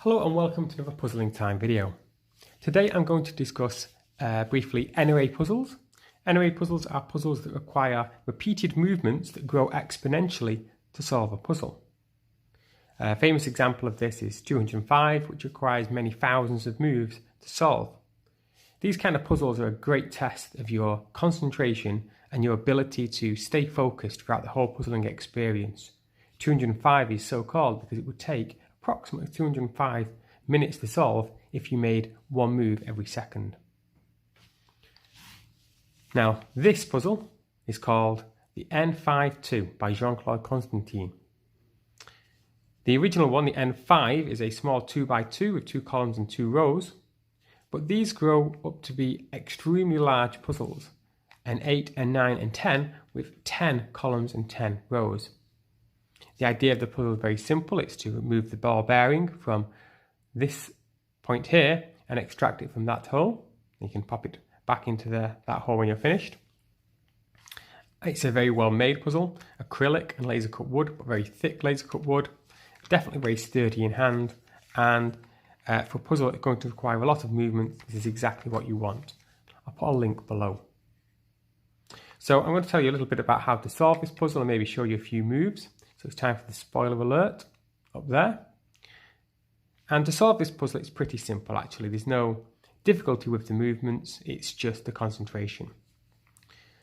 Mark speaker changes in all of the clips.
Speaker 1: Hello and welcome to another Puzzling Time video. Today I'm going to discuss briefly n-ary puzzles. N-ary puzzles are puzzles that require repeated movements that grow exponentially to solve a puzzle. A famous example of this is 205, which requires many thousands of moves to solve. These kind of puzzles are a great test of your concentration and your ability to stay focused throughout the whole puzzling experience. 205 is so called because it would take approximately 205 minutes to solve if you made one move every second. Now, this puzzle is called the N-52 by Claude Constantin. The original one, the N5, is a small 2x2 with 2 columns and 2 rows, but these grow up to be extremely large puzzles, N8, N9 and 10 with 10 columns and 10 rows. The idea of the puzzle is very simple. It's to remove the ball bearing from this point here and extract it from that hole. You can pop it back into that hole when you're finished. It's a very well made puzzle, acrylic and laser cut wood, but very thick laser cut wood, definitely very sturdy in hand, and for a puzzle that's going to require a lot of movement, this is exactly what you want. I'll put a link below. So I'm going to tell you a little bit about how to solve this puzzle and maybe show you a few moves. So it's time for the spoiler alert up there. And to solve this puzzle, it's pretty simple actually. There's no difficulty with the movements, it's just the concentration.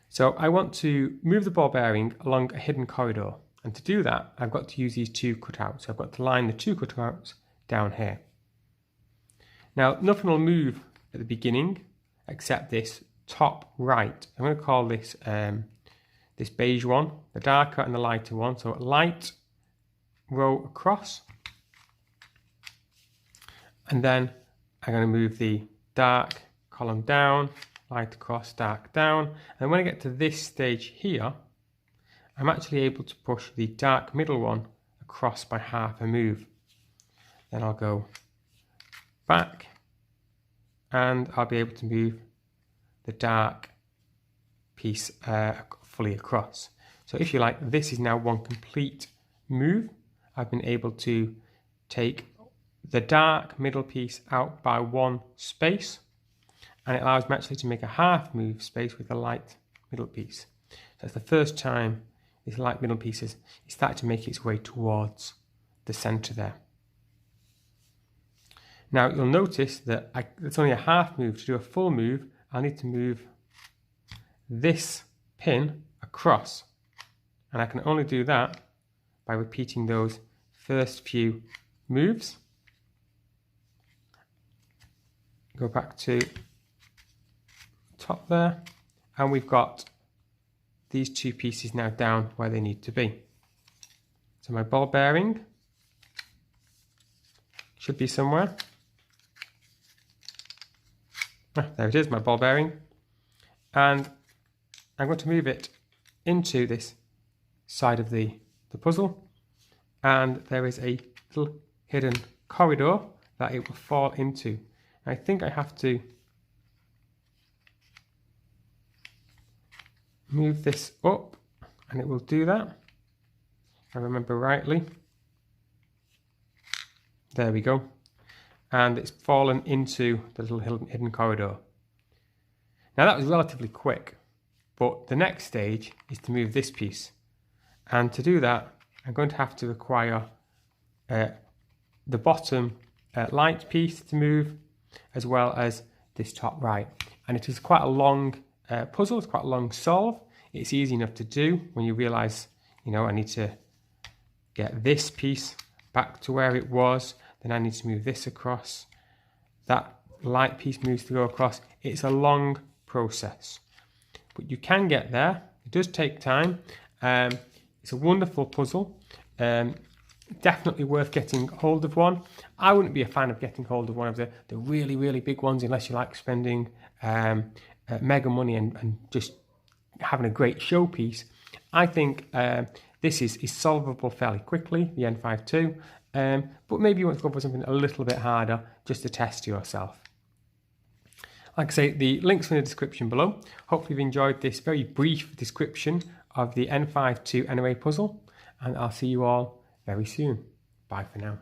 Speaker 1: So I want to move the ball bearing along a hidden corridor. And to do that, I've got to use these two cutouts. So I've got to line the two cutouts down here. Now, nothing will move at the beginning except this top right. I'm going to call this this beige one, the darker and the lighter one. So light row across. And then I'm going to move the dark column down, light across, dark down. And when I get to this stage here, I'm actually able to push the dark middle one across by half a move. Then I'll go back and I'll be able to move the dark piece fully across. So if you like, this is now one complete move. I've been able to take the dark middle piece out by one space, and it allows me actually to make a half move space with the light middle piece. So that's the first time this light middle piece is starting to make its way towards the center there. Now you'll notice that it's only a half move. To do a full move, I need to move this pin across, and I can only do that by repeating those first few moves. Go back to top there, and we've got these two pieces now down where they need to be. So my ball bearing should be somewhere. There it is, my ball bearing. And I'm going to move it into this side of the puzzle. And there is a little hidden corridor that it will fall into. I think I have to move this up and it will do that, if I remember rightly. There we go. And it's fallen into the little hidden corridor. Now that was relatively quick, but the next stage is to move this piece. And to do that, I'm going to have to require the bottom light piece to move, as well as this top right. And it is quite a long puzzle, it's quite a long solve. It's easy enough to do when you realize, I need to get this piece back to where it was, then I need to move this across. That light piece moves to go across. It's a long process, but you can get there. It does take time. It's a wonderful puzzle. Definitely worth getting hold of one. I wouldn't be a fan of getting hold of one of the really, really big ones unless you like spending mega money and just having a great showpiece. I think this is solvable fairly quickly, the N-52, but maybe you want to go for something a little bit harder just to test yourself. Like I say, the link's in the description below. Hopefully you've enjoyed this very brief description of the N-52 n-ary puzzle, and I'll see you all very soon. Bye for now.